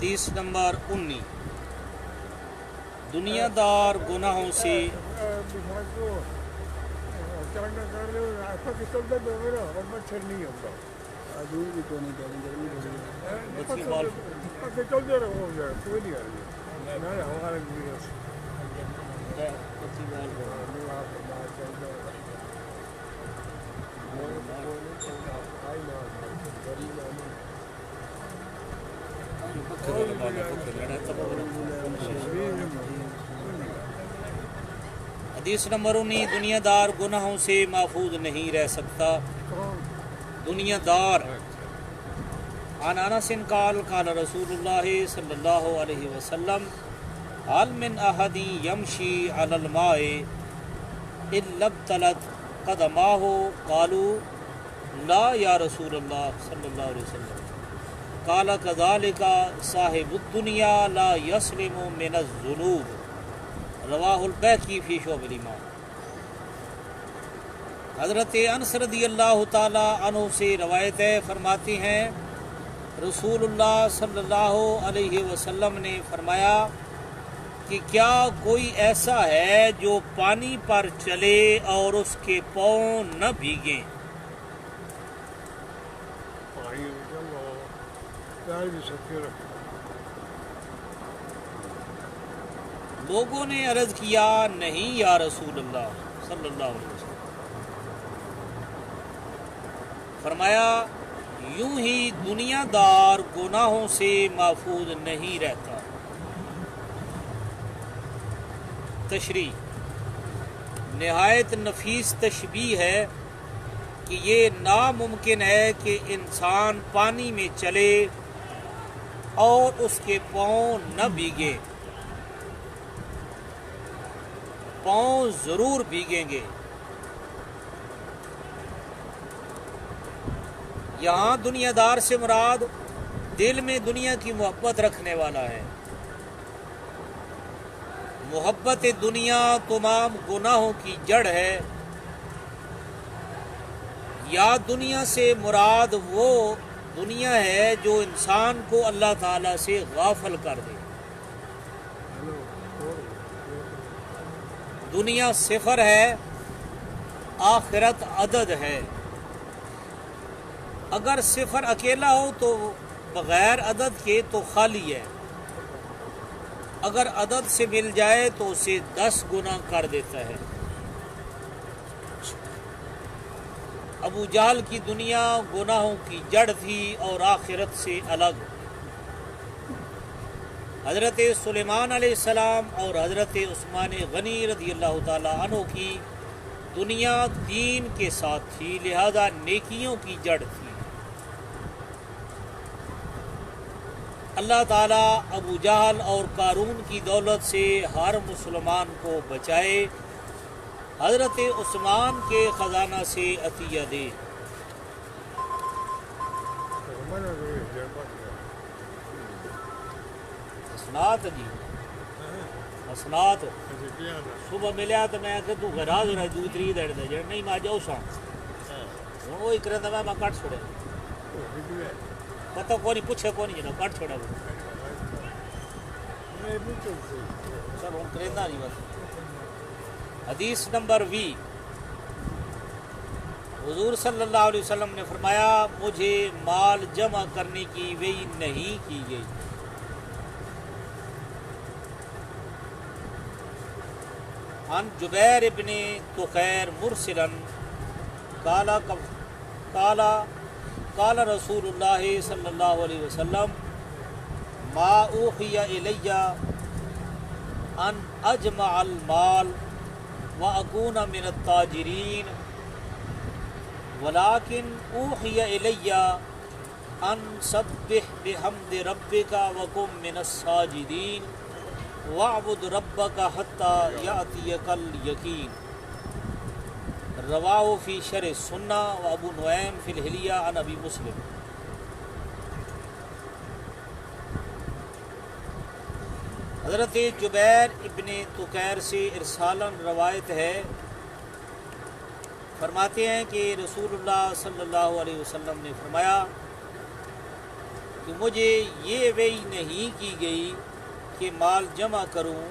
حدیث نمبر 19 دنیا دار گناہوں سے حدیث نمبر 19 دنیا دار گناہوں سے محفوظ نہیں رہ سکتا. دنیا دار عن انس قال قال رسول اللہ صلی اللہ علیہ وسلم هل من احد يمشي على الماء الا ابتلت قدماه قالوا لا یا رسول اللہ صلی اللہ علیہ وسلم قال كذلك صاحب الدنيا لا يسلم من الذنوب رواہ البیہقی فی شعب الایمان. حضرت انس رضی اللہ تعالی عنہ سے روایت ہے، فرماتے ہیں رسول اللہ صلی اللہ علیہ وسلم نے فرمایا کہ کیا کوئی ایسا ہے جو پانی پر چلے اور اس کے پاؤں نہ بھیگیں؟ لوگوں نے عرض کیا نہیں یا رسول اللہ صلی اللہ علیہ وسلم. فرمایا یوں ہی دنیا دار گناہوں سے محفوظ نہیں رہتا. تشریح نہایت نفیس تشبیہ ہے کہ یہ ناممکن ہے کہ انسان پانی میں چلے اور اس کے پاؤں نہ بھیگے. پاؤں ضرور بھیگیں گے. یہاں دنیا دار سے مراد دل میں دنیا کی محبت رکھنے والا ہے. محبت دنیا تمام گناہوں کی جڑ ہے. یا دنیا سے مراد وہ دنیا ہے جو انسان کو اللہ تعالیٰ سے غافل کر دے. دنیا صفر ہے، آخرت عدد ہے. اگر صفر اکیلا ہو تو بغیر عدد کے تو خالی ہے. اگر عدد سے مل جائے تو اسے 10 گنا کر دیتا ہے. ابو جہل کی دنیا گناہوں کی جڑ تھی اور آخرت سے الگ. حضرت سلیمان علیہ السلام اور حضرت عثمان غنی رضی اللہ تعالی عنہ کی دنیا دین کے ساتھ تھی، لہذا نیکیوں کی جڑ تھی. اللہ تعالیٰ ابو جہل اور قارون کی دولت سے ہر مسلمان کو بچائے. حضرت عثمان کے خزانہ سے عطیہ دے. حسنات جی حسنات صبح ملیا تو میں کہ تو غراض رہا دوسری دڑ دے جڑ نہیں میں جاؤ سا ہوں وہی کریں میں کٹ چھوڑے پتہ کون نہیں پوچھے کون نہیں جناب کٹ چھوڑا وہ چل ہوں کریں نہیں بس. حدیث نمبر 20 حضور صلی اللہ علیہ وسلم نے فرمایا مجھے مال جمع کرنے کی وحی نہیں کی گئی. عن جبیر ابن تخیر مرسلا قال رسول اللہ صلی اللہ علیہ وسلم ما اوحی الی ان اجمع المال واکون من التاجرین ولكن اوحی الی ان سبح بحمد ربک وکن من الساجدین وَاعْبُدْ رَبَّكَ حَتَّى يَأْتِيَكَ الْيَقِينُ. رواہ فی شرح سنہ و ابو نعیم فی الحلیہ عن ابی مسلم. حضرت جبیر ابن تقیر سے ارسالاً روایت ہے، فرماتے ہیں کہ رسول اللہ صلی اللہ علیہ وسلم نے فرمایا کہ مجھے یہ وحی نہیں کی گئی کہ مال جمع کروں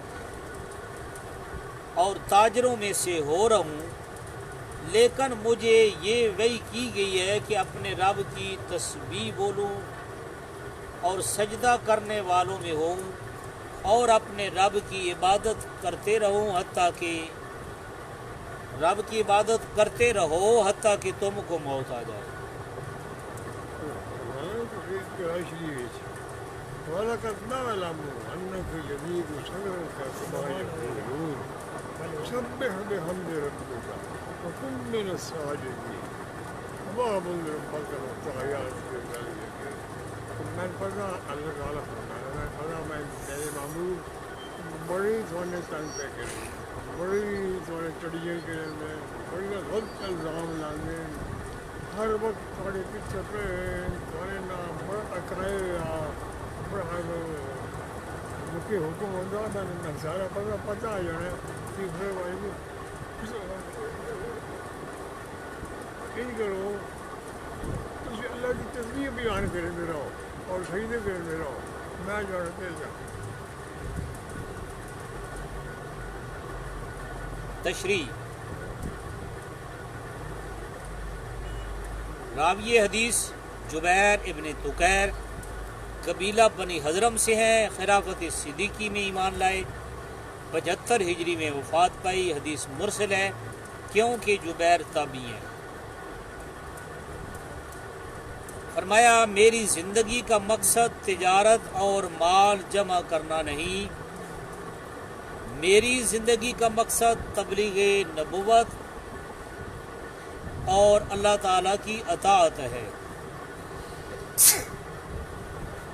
اور تاجروں میں سے ہو رہوں، لیکن مجھے یہ وحی کی گئی ہے کہ اپنے رب کی تسبیح بولوں اور سجدہ کرنے والوں میں ہوں اور اپنے رب کی عبادت کرتے رہوں حتیٰ کہ حتیٰ کہ تم کو موت آ جائے۔ وَلَقَدْ نَعْلَمُ أَنَّكَ يَضِيقُ صَدْرُكَ بِمَا يَقُولُونَ فَسَبِّحْ بِحَمْدِ رَبِّكَ وَكُن مِّنَ السَّاجِدِينَ وَاعْبُدْ رَبَّكَ حَتَّىٰ يَأْتِيَكَ الْيَقِينُ۔ میں پڑھا اللہ تعالیٰ فرمایا، میں پڑھا میں میرے معمول بڑی تھوڑے تنگ پہ کریں، بڑی تھوڑے چڑیے کریں، بڑی غلط الزام لانے، ہر وقت تھوڑے پیچھے پہ تھوڑے نام بڑا اکرائے بڑا مکھی حکم ہوتا میں سارا پتہ آ جانا تیسرے بھائی کو ان کرو تم اللہ کی تصویر بیان کرے میرا ہو اور سجدے کرے میرا ہو، میں جانا دل جاؤں۔ تشریح: راوی حدیث جبیر ابن تقیر قبیلہ بنی حضرم سے ہیں، خلافت صدیقی میں ایمان لائے، 75 ہجری میں وفات پائی۔ حدیث مرسل ہے کیونکہ جبیر تابعی ہیں۔ فرمایا میری زندگی کا مقصد تجارت اور مال جمع کرنا نہیں، میری زندگی کا مقصد تبلیغ نبوت اور اللہ تعالیٰ کی اطاعت ہے۔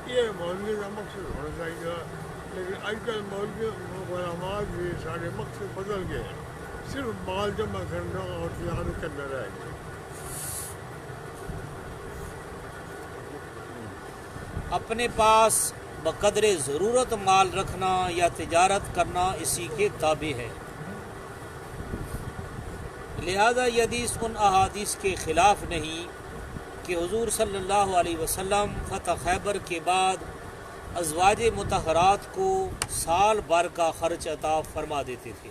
یہ مولوی کا مقصد ہونا چاہیے، لیکن آج کل مولوی علماء بھی سارے مقصد بدل گئے ہیں، صرف مال جمع کرنا اور تجارت کرنا رہ گیا۔ اپنے پاس بقدر ضرورت مال رکھنا یا تجارت کرنا اسی کے تابع ہے، لہذا یہ حدیث ان احادیث کے خلاف نہیں کہ حضور صلی اللہ علیہ وسلم فتح خیبر کے بعد ازواج مطہرات کو سال بھر کا خرچ عطا فرما دیتے تھے،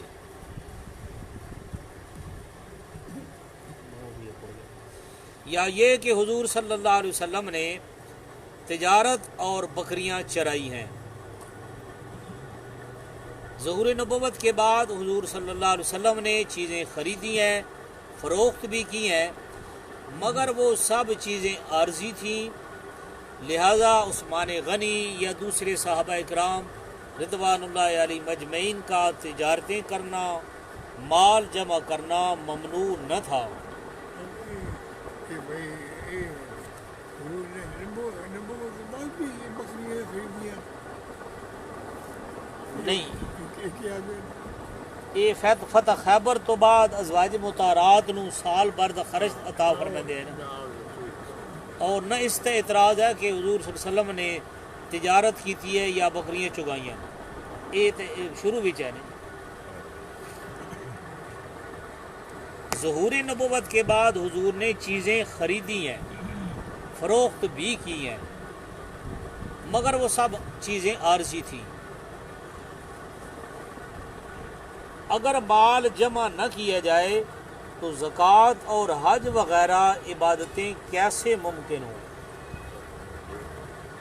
یا یہ کہ حضور صلی اللہ علیہ وسلم نے تجارت اور بکریاں چرائی ہیں۔ ظہور نبوت کے بعد حضور صلی اللہ علیہ وسلم نے چیزیں خریدی ہیں، فروخت بھی کی ہیں، مگر وہ سب چیزیں عارضی تھیں، لہذا عثمان غنی یا دوسرے صحابہ اکرام رضوان اللہ علیہ مجمعین کا تجارتیں کرنا، مال جمع کرنا ممنوع نہ تھا۔ کہ بھائی نبوت کے بعد بھی یہ بکریاں خریدیاں نہیں، کیا یہ فتح خیبر تو بعد ازواج مطہرات نو سال بھر دا خرچ عطا فرما دے نا، اور نہ اس تے اعتراض ہے کہ حضور صلی اللہ علیہ وسلم نے تجارت کی تھی ہے یا بکریاں چگائیاں، یہ تے شروع بھی چاہنے۔ ظہور نبوت کے بعد حضور نے چیزیں خریدی ہیں، فروخت بھی کی ہیں، مگر وہ سب چیزیں عارضی تھیں۔ اگر مال جمع نہ کیا جائے تو زکوٰۃ اور حج وغیرہ عبادتیں کیسے ممکن ہوں؟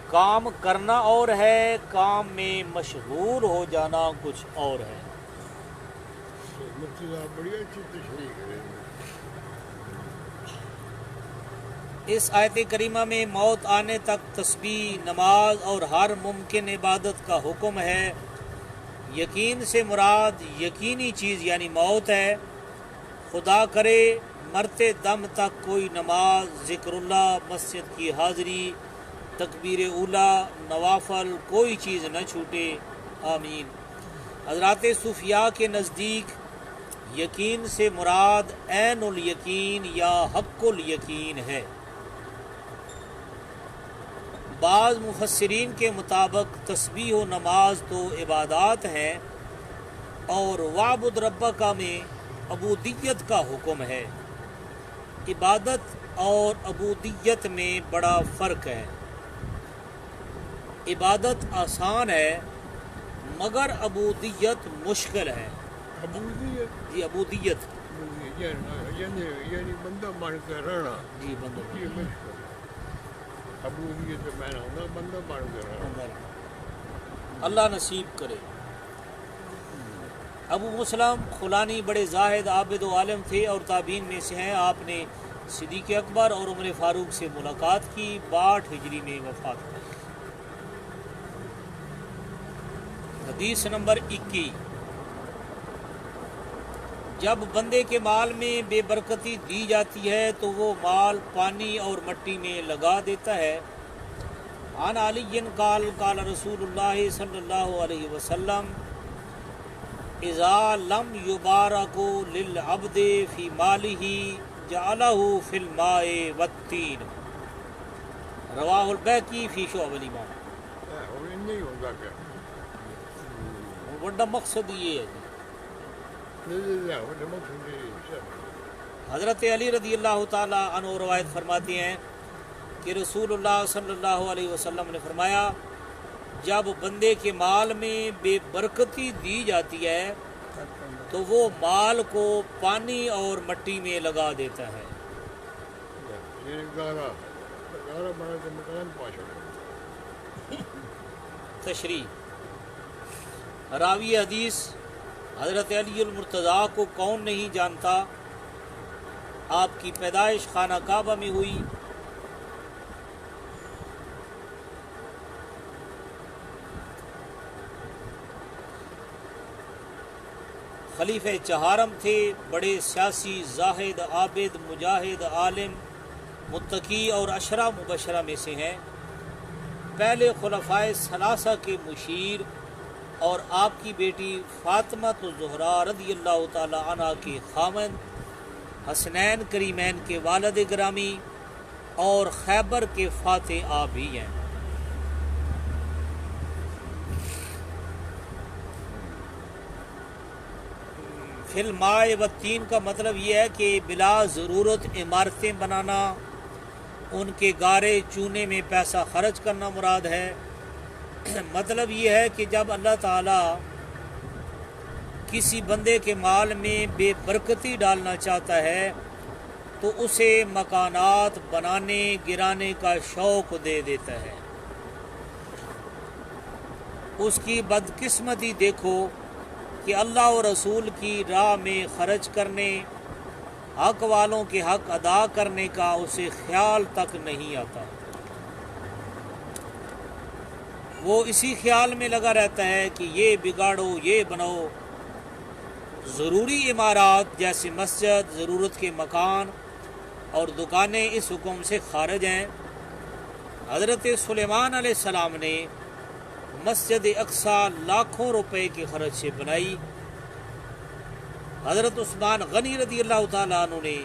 کام کرنا اور ہے، کام میں مشغول ہو جانا کچھ اور ہے۔ مفتی صاحب بڑی اچھی تشریح کریں۔ اس آیت کریمہ میں موت آنے تک تسبیح، نماز اور ہر ممکن عبادت کا حکم ہے۔ یقین سے مراد یقینی چیز یعنی موت ہے۔ خدا کرے مرتے دم تک کوئی نماز، ذکر اللہ، مسجد کی حاضری، تکبیر اولا، نوافل کوئی چیز نہ چھوٹے، آمین۔ حضرات صوفیاء کے نزدیک یقین سے مراد عین الیقین یا حق الیقین ہے۔ بعض مفسرین کے مطابق تسبیح و نماز تو عبادات ہیں، اور وعبد ربک میں عبودیت کا حکم ہے۔ عبادت اور عبودیت میں بڑا فرق ہے۔ عبادت آسان ہے مگر عبودیت مشکل ہے. عبودیت جی عبودیت. یعنی بندہ بن کے رہنا جی بندہ یہ مشکل ہے. عبودیت میں نہ ہونا بندہ بن کے رہنا. اللہ نصیب کرے. ابو مسلم خولانی بڑے زاہد عابد و عالم تھے اور تابعین میں سے ہیں. آپ نے صدیق اکبر اور عمر فاروق سے ملاقات کی. 62 ہجری میں وفات ہوئی. حدیث نمبر 21. جب بندے کے مال میں بے برکتی دی جاتی ہے تو وہ مال پانی اور مٹی میں لگا دیتا ہے. عن علی قال قال رسول اللہ صلی اللہ علیہ وسلم اذا لم یبارک للعبد فی مالہ جعلہ فی الماء والتین. رواہ البیہقی فی شعب الایمان. وہ نہیں ہوگا کیا بڑا مقصد یہ ہے جی. حضرت علی رضی اللہ تعالی عنہ روایت فرماتے ہیں کہ رسول اللہ صلی اللہ علیہ وسلم نے فرمایا جب بندے کے مال میں بے برکتی دی جاتی ہے تو وہ مال کو پانی اور مٹی میں لگا دیتا ہے. تشریح. راوی حدیث حضرت علی المرتضیٰ کو کون نہیں جانتا. آپ کی پیدائش خانہ کعبہ میں ہوئی. خلیفہ چہارم تھے. بڑے سیاسی زاہد عابد مجاہد عالم متقی اور عشرہ مبشرہ میں سے ہیں. پہلے خلفائے ثلاثہ کے مشیر اور آپ کی بیٹی فاطمہ الزہرا رضی اللہ تعالی عنہ کے خاوند حسنین کریمین کے والد گرامی اور خیبر کے فاتح آپ بھی ہیں. فی الماء والتین کا مطلب یہ ہے کہ بلا ضرورت عمارتیں بنانا، ان کے گارے چونے میں پیسہ خرچ کرنا مراد ہے. مطلب یہ ہے کہ جب اللہ تعالیٰ کسی بندے کے مال میں بے برکتی ڈالنا چاہتا ہے تو اسے مکانات بنانے گرانے کا شوق دے دیتا ہے. اس کی بدقسمتی دیکھو کہ اللہ و رسول کی راہ میں خرچ کرنے، حق والوں کے حق ادا کرنے کا اسے خیال تک نہیں آتا. وہ اسی خیال میں لگا رہتا ہے کہ یہ بگاڑو یہ بناؤ. ضروری عمارات جیسے مسجد، ضرورت کے مکان اور دکانیں اس حکم سے خارج ہیں. حضرت سلیمان علیہ السلام نے مسجد اقصی لاکھوں روپے کے خرچ سے بنائی. حضرت عثمان غنی رضی اللہ تعالیٰ عنہ نے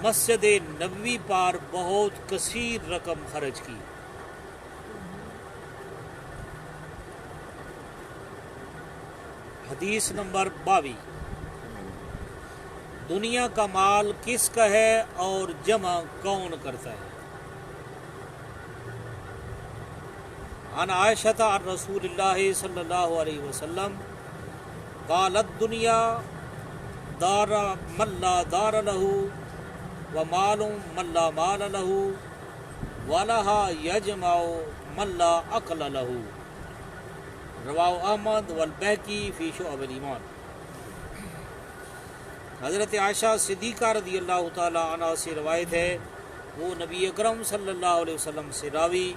مسجد نبوی پر بہت کثیر رقم خرچ کی. حدیث نمبر 22. دنیا کا مال کس کا ہے اور جمع کون کرتا ہے؟ عن عائشہ عن رسول اللہ صلی اللہ علیہ وسلم قالت دنیا دار من لا دار له ومال من لا مال له ولها یجمع من لا عقل له. رواہ احمد والبیہقی فی شعب الایمان. حضرت عائشہ صدیقہ رضی اللہ تعالی عنہ سے روایت ہے، وہ نبی اکرم صلی اللہ علیہ وسلم سے راوی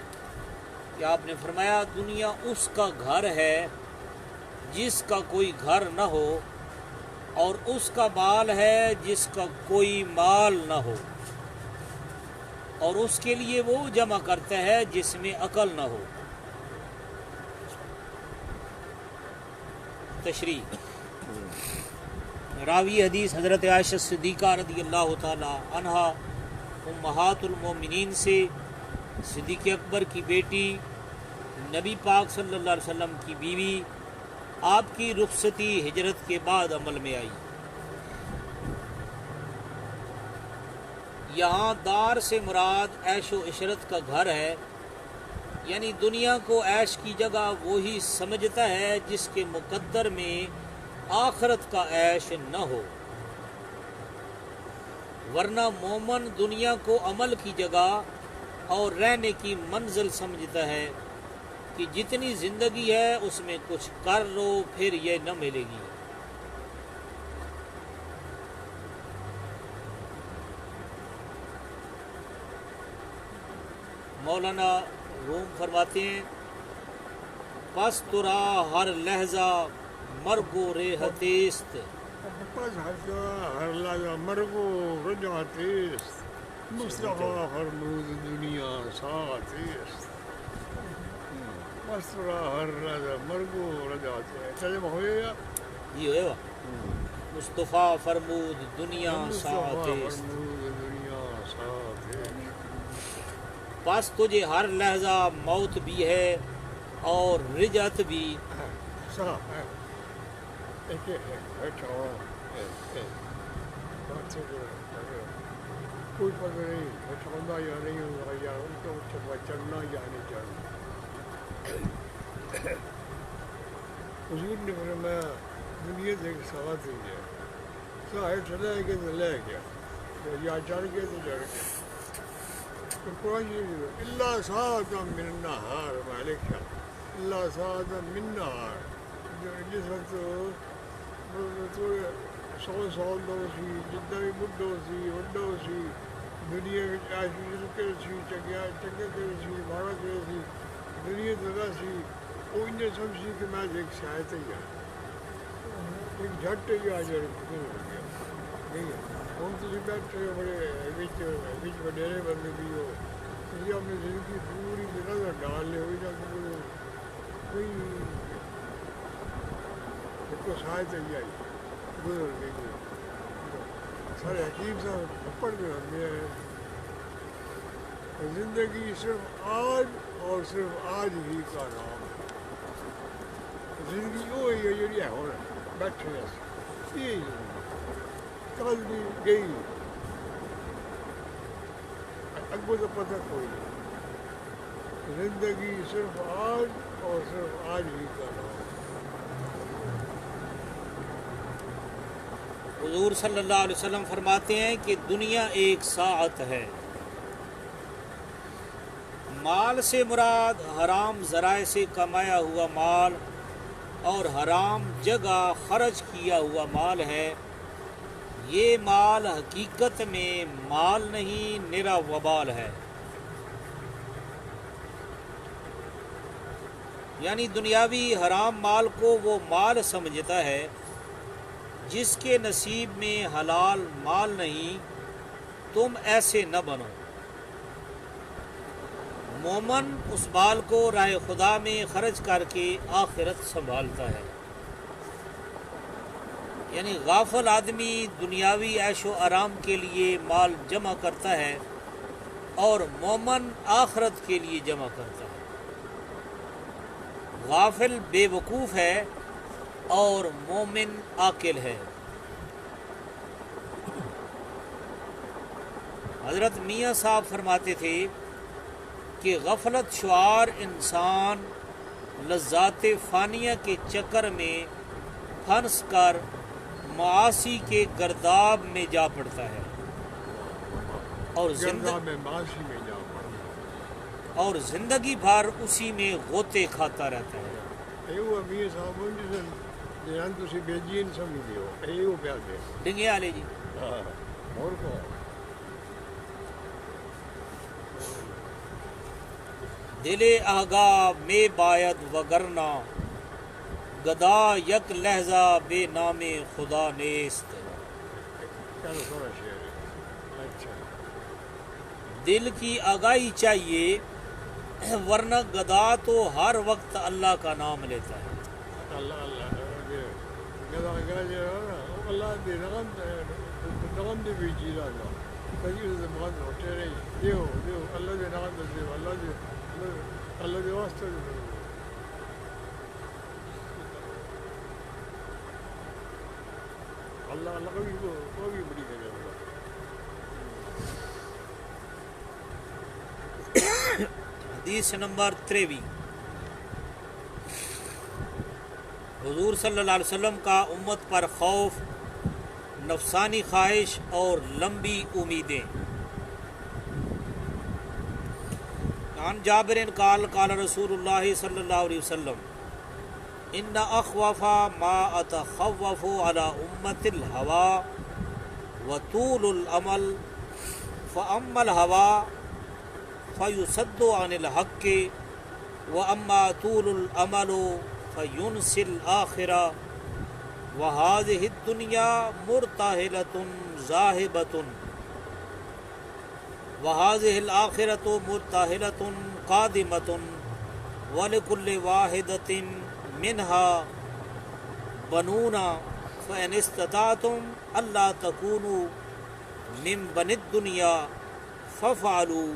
کہ آپ نے فرمایا دنیا اس کا گھر ہے جس کا کوئی گھر نہ ہو، اور اس کا مال ہے جس کا کوئی مال نہ ہو، اور اس کے لیے وہ جمع کرتا ہے جس میں عقل نہ ہو. تشریح. راوی حدیث حضرت عائشہ صدیقہ رضی اللہ تعالی عنہ امہات المومنین سے، صدیق اکبر کی بیٹی، نبی پاک صلی اللہ علیہ وسلم کی بیوی، آپ کی رخصتی ہجرت کے بعد عمل میں آئی. یہاں دار سے مراد عیش و عشرت کا گھر ہے، یعنی دنیا کو عیش کی جگہ وہی سمجھتا ہے جس کے مقدر میں آخرت کا عیش نہ ہو، ورنہ مومن دنیا کو عمل کی جگہ اور رہنے کی منزل سمجھتا ہے کہ جتنی زندگی ہے اس میں کچھ کر لو پھر یہ نہ ملے گی۔ مولانا روم فرماتے ہیں پس ترا ہر لہجہ مرگ و ریحتیست، پس ہر لحظہ مرگ و رجعتیست، مصطفیٰ فرمود دنیا ساعتیست، پس ترا ہر لحظہ مرگ و رجعتیست۔ ترجمہ ہو گیا؟ یہ ہوئے وا مصطفیٰ فرمود دنیا ساعتیست، دنیا ساعتیست۔ پس تجھے ہر لہجہ موت بھی ہے اور رجعت بھی۔ کوئی پتہ نہیں بچاؤں یا نہیں ہوگا، یا ان کو چلنا یا نہیں چلنا۔ حضور نے فرمایا دنیا سے ایک ساعت ہی ہے، ساعت چلے گئے تو لے گیا، یا چڑھ گئے تو چڑھ گئے۔ قرآن شریف اللہ ساعت من النہار مالک شاہ، اللہ ساعت من النہار، جس وقت 100 سال دو سی، جتنا بھی بڈھو سی وڈو سی، دنیا میں عاشق رکے سی، چنگے کرے سی، مارا کرے سی، دنیا دلا سی، وہ انہیں سمجھی کہ میں ایک ساعت ہی ہے، ایک جھٹ ہی آ جائے ہو گیا۔ نہیں ہوں تھی بیٹھے ہو بڑے وڈیرے بندے بھی ہو، تھی اپنی زندگی پوری نظر ڈال لے ہوئی نہ کوئی کو ساعت ہی آئی گزر گئی۔ سارے حکیم صاحب پڑھ کے ہوتے ہیں زندگی صرف آج اور صرف آج ہی کا نام ہے۔ زندگی وہی ہے جی ہے ہوں بیٹھے یہی کل بھی گئی، اگوں تو پتہ کوئی نہیں۔ زندگی صرف آج اور صرف آج ہی کا نام ہے۔ حضور صلی اللہ علیہ وسلم فرماتے ہیں کہ دنیا ایک ساعت ہے۔ مال سے مراد حرام ذرائع سے کمایا ہوا مال اور حرام جگہ خرچ کیا ہوا مال ہے۔ یہ مال حقیقت میں مال نہیں، نرا وبال ہے۔ یعنی دنیاوی حرام مال کو وہ مال سمجھتا ہے جس کے نصیب میں حلال مال نہیں، تم ایسے نہ بنو۔ مومن اس مال کو راہ خدا میں خرچ کر کے آخرت سنبھالتا ہے۔ یعنی غافل آدمی دنیاوی عیش و آرام کے لیے مال جمع کرتا ہے اور مومن آخرت کے لیے جمع کرتا ہے۔ غافل بے وقوف ہے اور مومن عاقل ہے۔ حضرت میاں صاحب فرماتے تھے کہ غفلت شعار انسان لذات فانیہ کے چکر میں پھنس کر معاصی کے گرداب میں جا پڑتا ہے اور زندگی بھر اسی میں غوطے کھاتا رہتا ہے۔ ڈنگے والے جی دل آگاہ میں باید وگرنا، گدا یک لہجہ بے نام خدا نیست۔ دل کی آگاہی چاہیے ورنہ گدا تو ہر وقت اللہ کا نام لیتا ہے۔ حدیث نمبر 23۔ حضور صلی اللہ علیہ وسلم کا امت پر خوف، نفسانی خواہش اور لمبی امیدیں۔ عن جابر قال قال رسول اللہ صلی اللہ علیہ وسلم ان اخوف ما اتخوف على امت الهوى وطول الامل فاما الهوى فيصد عن الحق واما طول الامل فينسي الاخرة وهذه الدنيا مرتهلة ذاهبة وهذه الآخرة مرتهلة قادمة ولكل واحدة منها بنون فإن استطعتم ألا تكونوا من بني الدنيا فافعلوا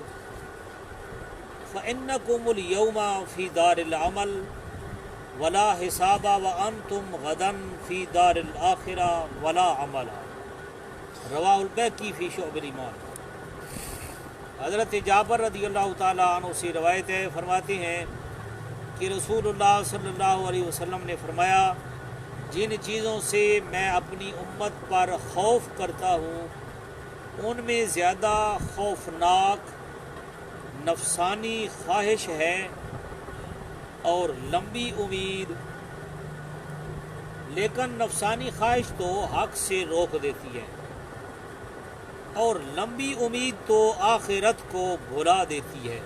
فإنكم اليوم في دار العمل ولا حساب وأنتم غدا في دار الآخرة ولا عمل۔ رواہ البیہقی فی شعب الایمان۔ حضرت جابر رضی اللہ تعالیٰ عنہ سے روایت ہے، فرماتے ہیں کہ رسول اللہ صلی اللہ علیہ وسلم نے فرمایا جن چیزوں سے میں اپنی امت پر خوف کرتا ہوں ان میں زیادہ خوفناک نفسانی خواہش ہے اور لمبی امید، لیکن نفسانی خواہش تو حق سے روک دیتی ہے اور لمبی امید تو آخرت کو بھلا دیتی ہے،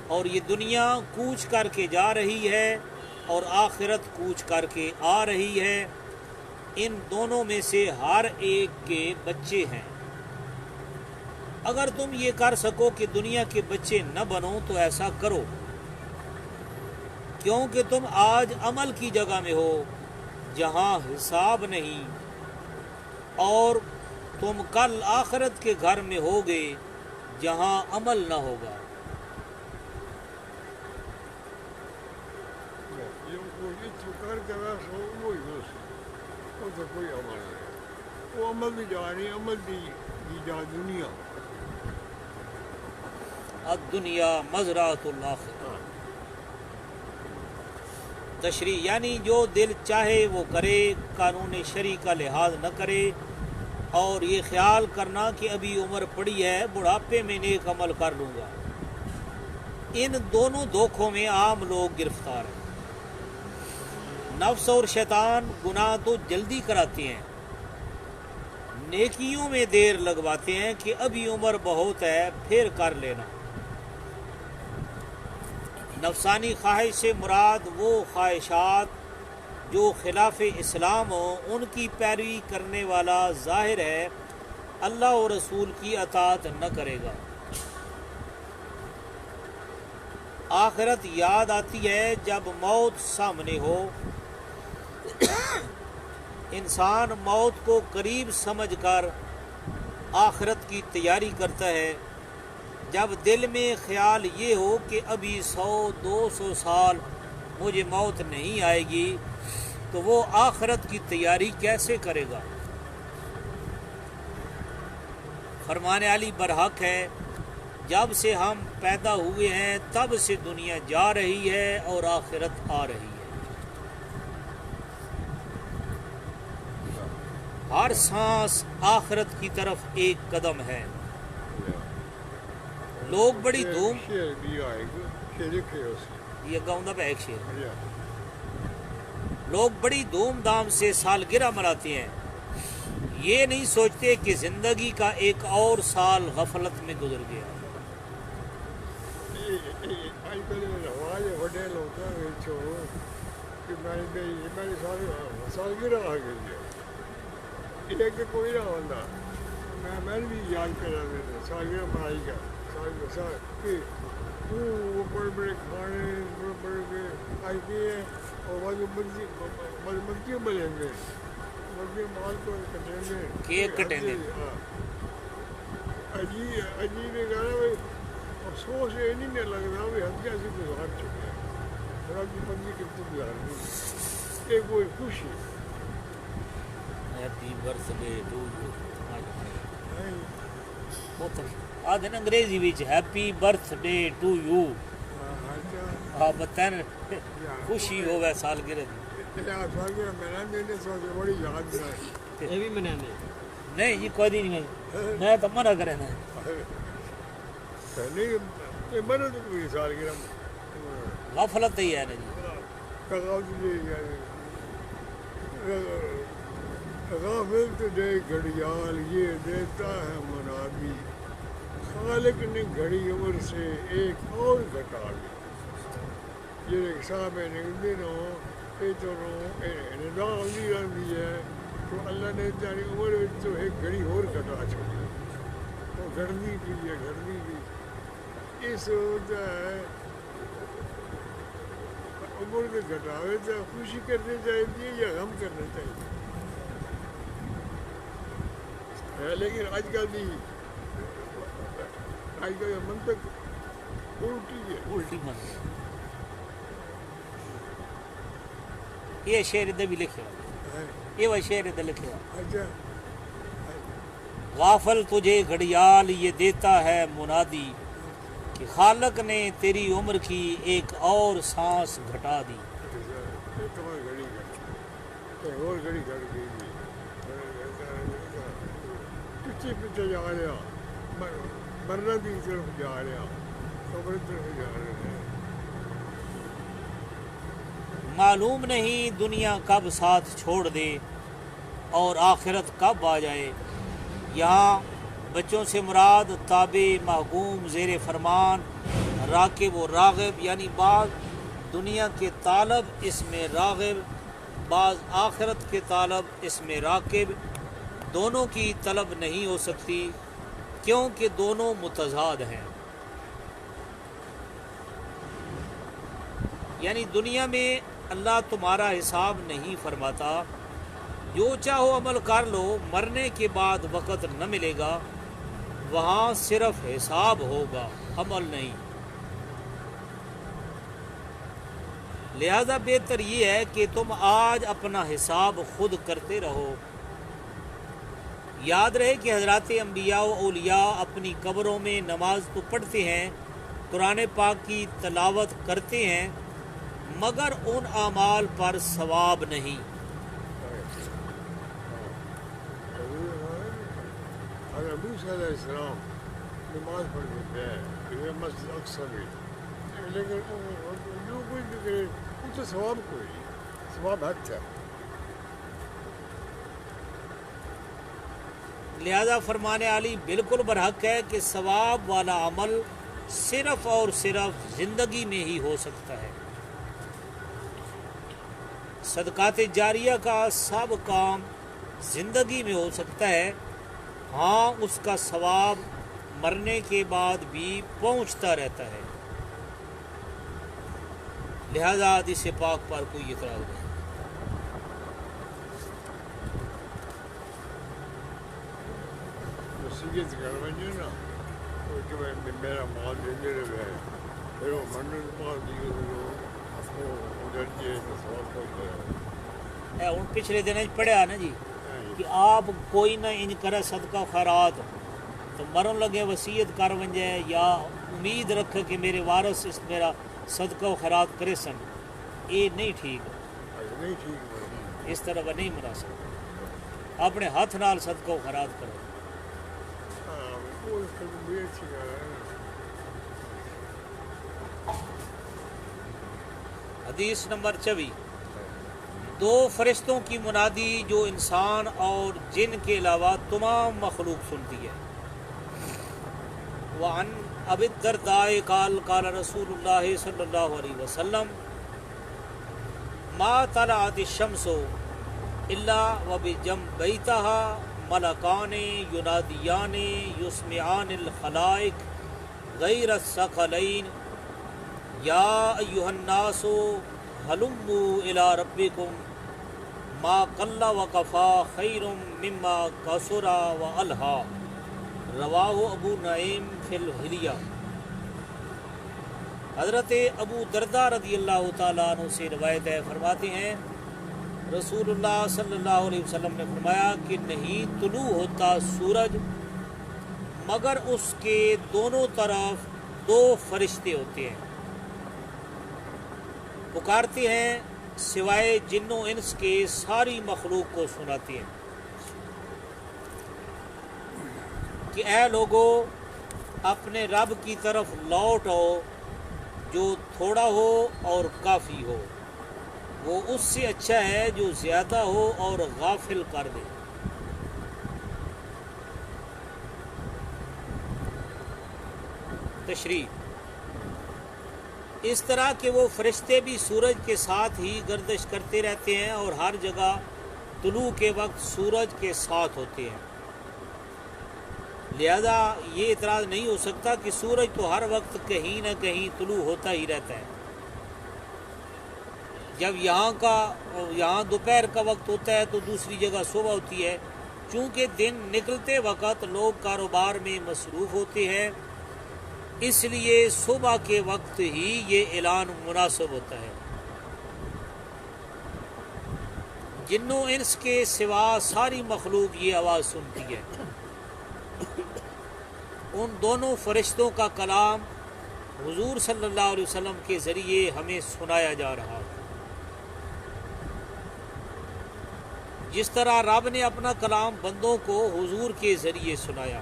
اور یہ دنیا کوچ کر کے جا رہی ہے اور آخرت کوچ کر کے آ رہی ہے، ان دونوں میں سے ہر ایک کے بچے ہیں۔ اگر تم یہ کر سکو کہ دنیا کے بچے نہ بنو تو ایسا کرو، کیونکہ تم آج عمل کی جگہ میں ہو جہاں حساب نہیں، اور تم کل آخرت کے گھر میں ہوگے جہاں عمل نہ ہوگا۔ وہ تو کوئی عمل نہیں، وہ عمل بھی جا رہی، عمل بھی جا دنیا۔ الدنیا مزرعۃ الآخرہ، تشریح یعنی جو دل چاہے وہ کرے، قانون شرعی کا لحاظ نہ کرے، اور یہ خیال کرنا کہ ابھی عمر پڑی ہے بڑھاپے میں نیک عمل کر لوں گا۔ ان دونوں دھوکوں میں عام لوگ گرفتار ہیں۔ نفس اور شیطان گناہ تو جلدی کراتے ہیں، نیکیوں میں دیر لگواتے ہیں کہ ابھی عمر بہت ہے پھر کر لینا۔ نفسانی خواہش سے مراد وہ خواہشات جو خلاف اسلام ہوں، ان کی پیروی کرنے والا ظاہر ہے اللہ اور رسول کی اطاعت نہ کرے گا۔ آخرت یاد آتی ہے جب موت سامنے ہو، انسان موت کو قریب سمجھ کر آخرت کی تیاری کرتا ہے۔ جب دل میں خیال یہ ہو کہ ابھی 100-200 سال مجھے موت نہیں آئے گی تو وہ آخرت کی تیاری کیسے کرے گا؟ فرمان علی برحق ہے، جب سے ہم پیدا ہوئے ہیں تب سے دنیا جا رہی ہے اور آخرت آ رہی ہے۔ ہر سانس آخرت کی طرف ایک قدم ہے۔ لوگ بڑی دھوم یہ گاؤں پہ ایک شیر، لوگ بڑی دھوم دھام سے سالگرہ مناتے ہیں، یہ نہیں سوچتے کہ زندگی کا ایک اور سال غفلت میں گزر گیا۔ کوئی نہ ہوتا، میں بھی یاد کر رہا تھا سالگرہ منائی کا کہ وہ بڑے بڑے کھانے بڑے بڑے آئی کے ہیں اور مدمکیاں بنیں گے، مرغی مال کو کٹیں گے، کیک کٹیں گے۔ عجیب ہے کہنا بھائی، افسوس یہ نہیں لگتا بھی ہم کیسے گزار چکے ہیں، خراب کی بندی کتنی گزار گئی، ایک وہ خوشی۔ Happy birthday to you. آدھے انگریزی وچ happy birthday to you اچھا آپ بتائیں خوشی ہوگا سالگرہ دی یہ سالگرہ منانے نے سو سے بڑی یاد ہے یہ بھی منانے نہیں جی کوئی نہیں میں تو منع کرے نا نہیں یہ منع تو کوئی سالگرہ غفلت ہی ہے نا جی غافل تو دے گھڑیال یہ دیتا ہے منادی خالق نے گھڑی عمر سے ایک اور گھٹا دی یہ صاحب نگدے نو یہ تو نظام نہیں رہی ہے تو اللہ نے تاری عمر تو ایک گھڑی اور گھٹا چھوڑی تو گھڑنی بھی ہے گھڑنی بھی یہ سوچتا ہے عمر کے گھٹاوے تو خوشی کرنی چاہیے یا غم کرنا چاہیے لیکن آج کل بھی آج کل منطق الٹی ہے الٹی منطق یہ شعر دے بھی لکھے یہ وہ شعر دے لکھے اچھا غافل تجھے گھڑیال یہ دیتا ہے منادی کہ خالق نے تیری عمر کی ایک اور سانس گھٹا دی تمہاری گھڑی گھٹ ایک اور گھڑی گھٹ گئی پیچھے پیچھے جا رہا مرنا کی طرف جا رہا قبر طرف جا رہے ہیں معلوم نہیں دنیا کب ساتھ چھوڑ دے اور آخرت کب آ جائے یہاں بچوں سے مراد تابع محکوم زیر فرمان راکب و راغب یعنی بعض دنیا کے طالب اس میں راغب بعض آخرت کے طالب اس میں راکب دونوں کی طلب نہیں ہو سکتی کیونکہ دونوں متضاد ہیں یعنی دنیا میں اللہ تمہارا حساب نہیں فرماتا جو چاہو عمل کر لو مرنے کے بعد وقت نہ ملے گا وہاں صرف حساب ہوگا عمل نہیں لہذا بہتر یہ ہے کہ تم آج اپنا حساب خود کرتے رہو یاد رہے کہ حضرات انبیاء و اولیاء اپنی قبروں میں نماز تو پڑھتے ہیں قرآن پاک کی تلاوت کرتے ہیں مگر ان اعمال پر ثواب نہیں اگر موسیٰ علیہ السلام نماز پڑھ لیتے ہیں یہ مسجد اقصی میں لیکن جو کچھ بھی کرے ان سے ثواب کوئی نہیں ثواب حق ہے لہذا فرمان علی بالکل برحق ہے کہ ثواب والا عمل صرف اور صرف زندگی میں ہی ہو سکتا ہے صدقات جاریہ کا سب کام زندگی میں ہو سکتا ہے ہاں اس کا ثواب مرنے کے بعد بھی پہنچتا رہتا ہے لہذا حدیث پاک پر کوئی اعتراض نہیں وصیت کر ونجو نا کہ میرا مال دے رہے پھر وہ منن مال دیو تو ادھر جی ثواب پہنچ ان پچھلے دن پڑھیا نا جی کہ آپ کوئی نہ انج کرے صدقہ خیرات تو مرن لگے وصیت کر ونجے یا امید رکھ کہ میرے وارث اس میرا صدقہ و خیرات کرے سن یہ نہیں ٹھیک نہیں ٹھیک اس طرح وہ نہیں منا سکتا اپنے ہاتھ نال صدقہ و خیرات کرو حدیث نمبر 24 دو فرشتوں کی منادی جو انسان اور جن کے علاوہ تمام مخلوق سنتی ہے وعن ابی الدرداء قال قال رسول اللہ صلی اللہ علیہ وسلم ما طلعت الشمس الا وبجنبیتها ملکان ینادیان یسمعان الخلائق غیر الثقلین یا ایھا الناس ہلموا الی ربکم ما قل وکفا خیر مما کثر والہا رواہ ابو نعیم فی الحلیہ حضرت ابو درداء رضی اللہ تعالیٰ عنہ سے روایت ہے فرماتے ہیں رسول اللہ صلی اللہ علیہ وسلم نے فرمایا کہ نہیں طلوع ہوتا سورج مگر اس کے دونوں طرف دو فرشتے ہوتے ہیں، پکارتے ہیں سوائے جن و انس کے ساری مخلوق کو سناتے ہیں کہ اے لوگو اپنے رب کی طرف لوٹ آؤ جو تھوڑا ہو اور کافی ہو، وہ اس سے اچھا ہے جو زیادہ ہو اور غافل کر دے۔ تشریح: اس طرح کہ وہ فرشتے بھی سورج کے ساتھ ہی گردش کرتے رہتے ہیں اور ہر جگہ طلوع کے وقت سورج کے ساتھ ہوتے ہیں، لہذا یہ اعتراض نہیں ہو سکتا کہ سورج تو ہر وقت کہیں نہ کہیں طلوع ہوتا ہی رہتا ہے۔ جب یہاں دوپہر کا وقت ہوتا ہے تو دوسری جگہ صبح ہوتی ہے، چونکہ دن نکلتے وقت لوگ کاروبار میں مصروف ہوتے ہیں، اس لیے صبح کے وقت ہی یہ اعلان مناسب ہوتا ہے۔ جن و انس کے سوا ساری مخلوق یہ آواز سنتی ہے۔ ان دونوں فرشتوں کا کلام حضور صلی اللہ علیہ وسلم کے ذریعے ہمیں سنایا جا رہا ہے، جس طرح رب نے اپنا کلام بندوں کو حضور کے ذریعے سنایا،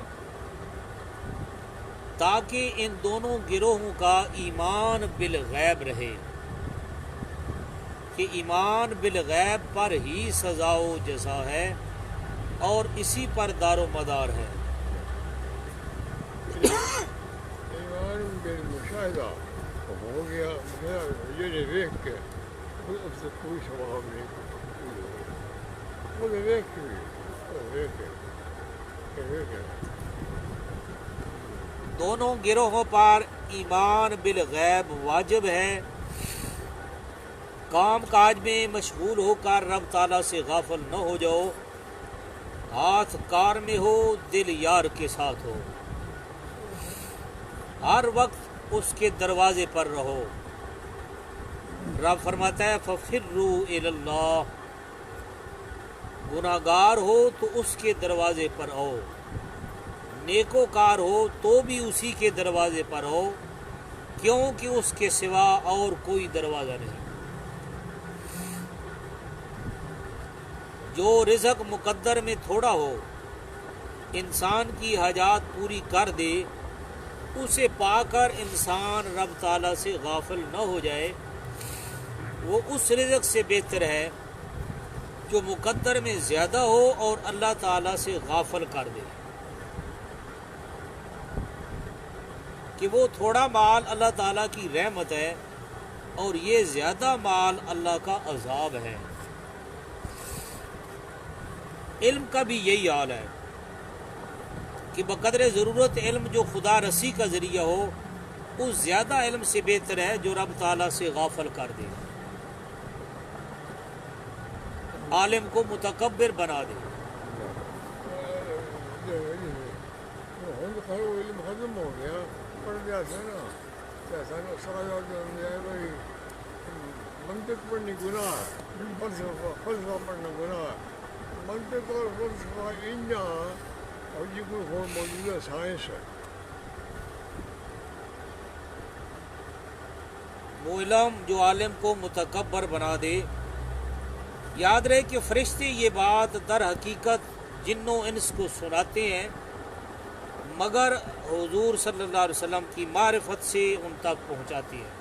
تاکہ ان دونوں گروہوں کا ایمان بالغیب رہے کہ ایمان بالغیب پر ہی سزا و جزا ہے اور اسی پر دار و مدار ہے۔ ایمان بالمشاہدہ ہو گیا، یہ دیکھ کے اس سے کوئی ثواب نہیں، وہ دیکھ کے دونوں گروہوں پر ایمان بالغیب واجب ہے۔ کام کاج میں مشغول ہو کر رب تعالیٰ سے غافل نہ ہو جاؤ، ہاتھ کار میں ہو دل یار کے ساتھ ہو، ہر وقت اس کے دروازے پر رہو۔ رب فرماتا ہے فَفِرُّوا إِلَى اللَّهِ، گناہگار ہو تو اس کے دروازے پر آؤ، نیکوکار ہو تو بھی اسی کے دروازے پر ہو، کیونکہ اس کے سوا اور کوئی دروازہ نہیں۔ جو رزق مقدر میں تھوڑا ہو انسان کی حاجات پوری کر دے، اسے پا کر انسان رب تعالیٰ سے غافل نہ ہو جائے، وہ اس رزق سے بہتر ہے جو مقدر میں زیادہ ہو اور اللہ تعالیٰ سے غافل کر دے، کہ وہ تھوڑا مال اللہ تعالیٰ کی رحمت ہے اور یہ زیادہ مال اللہ کا عذاب ہے۔ علم کا بھی یہی حال ہے کہ بقدر ضرورت علم جو خدا رسی کا ذریعہ ہو، اس زیادہ علم سے بہتر ہے جو رب تعالیٰ سے غافل کر دے، عالم کو متکبر بنا دے۔ علم ختم ہو گیا، پڑھ جاتا ہے نا، جیسا نا سارا بھائی منطق پڑھنے گناہ ہے، فلسفہ پڑھنا گناہ ہے، منطق اور فلسفہ انجا اور یہ کوئی موجودہ سائنس ہے۔ وہ علم جو عالم کو متکبر بنا دے۔ یاد رہے کہ فرشتے یہ بات در حقیقت جن و انس کو سناتے ہیں، مگر حضور صلی اللہ علیہ وسلم کی معرفت سے ان تک پہنچاتے ہیں۔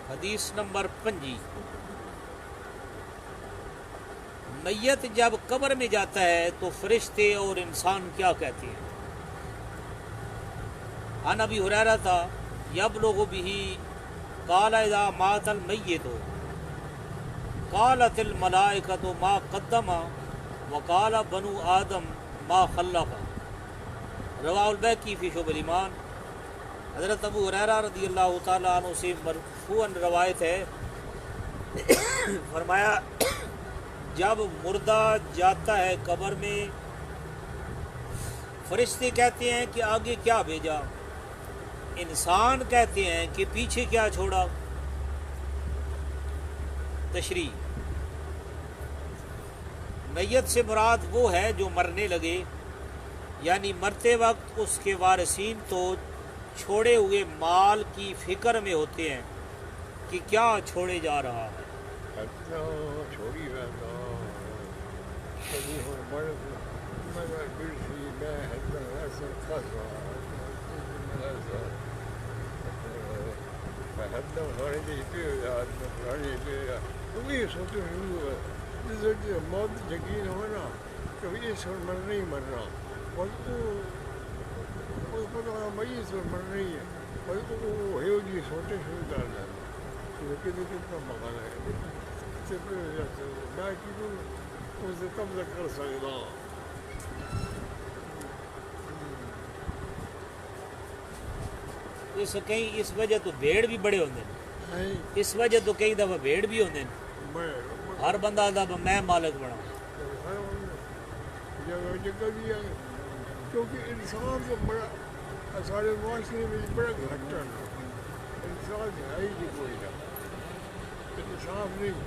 حدیث نمبر 5، میت جب قبر میں جاتا ہے تو فرشتے اور انسان کیا کہتے ہیں؟ عن ابی ہریرہ یبلغ به قال اذا مات المیت قالت الملائکۃ ما قدم وقال بنو آدم ما خلف، رواہ البیہقی فی شعب الایمان۔ حضرت ابو ہریرہ رضی اللہ تعالیٰ عنہ سے مرفوعاً روایت ہے، فرمایا جب مردہ جاتا ہے قبر میں، فرشتے کہتے ہیں کہ آگے کیا بھیجا، انسان کہتے ہیں کہ پیچھے کیا چھوڑا۔ تشریح: میت سے مراد وہ ہے جو مرنے لگے، یعنی مرتے وقت اس کے وارثین تو چھوڑے ہوئے مال کی فکر میں ہوتے ہیں کہ کیا چھوڑے جا رہا ہے۔ حتى شوري هذا شبيه المرض ماذا برشي ما هذا الناس القصر فهذا غريب بيا غريب بيا ومي صوته هو نزل مود جگين هنا كبير صور مرني مرنا وقالوا ما يصير مرني وهو يجي صوته شو دارنا كده كده مغانا ما كده وزي طبلة قرصة إضاءة اس وجہ تو بھیڑ بھی بڑے ہوندے ہیں، اس وجہ تو کئی دفعہ بھیڑ بھی ہوندے ہیں، ہر بندہ آدھا میں مالک بنا۔ جگہ بھی ہے کیونکہ انسان تو بڑا سارے معاشرے میں بڑا گھٹا ہے، انسان ہے ہی نہیں کوئی نہ، انصاف نہیں،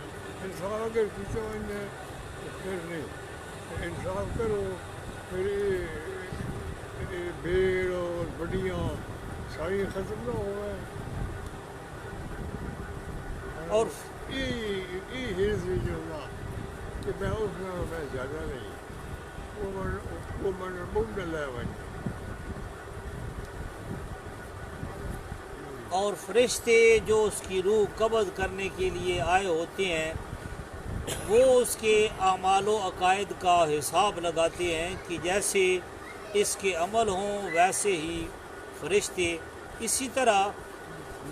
انسان اگر کسی نے پھر نہیں، انصاف کرو پھر بھیڑ اور بڑیاں ساری ختم نہ ہو گئے اور یہ حرص بھی جو نا کہ میں اس میں زیادہ نہیں وہ من بم ڈلا ہے اور فرشتے جو اس کی روح قبض کرنے کے لیے آئے ہوتے ہیں وہ اس کے اعمال و عقائد کا حساب لگاتے ہیں کہ جیسے اس کے عمل ہوں ویسے ہی فرشتے، اسی طرح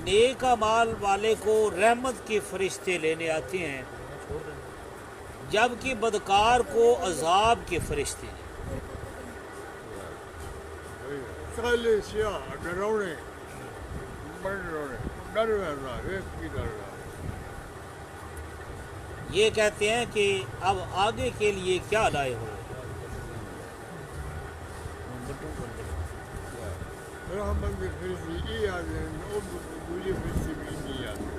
نیک اعمال والے کو رحمت کے فرشتے لینے آتے ہیں جبکہ بدکار کو عذاب کے فرشتے ہیں۔ کالے سیاہ ڈرونے بڑے ڈرونے ڈر رہنا ایک بھی ڈر رہا یہ کہتے ہیں کہ اب آگے کے لیے کیا لائے ہو؟ رحمت فرشتے یہ آتے ہیں اور دوسرے فرشتے بھی نہیں آتے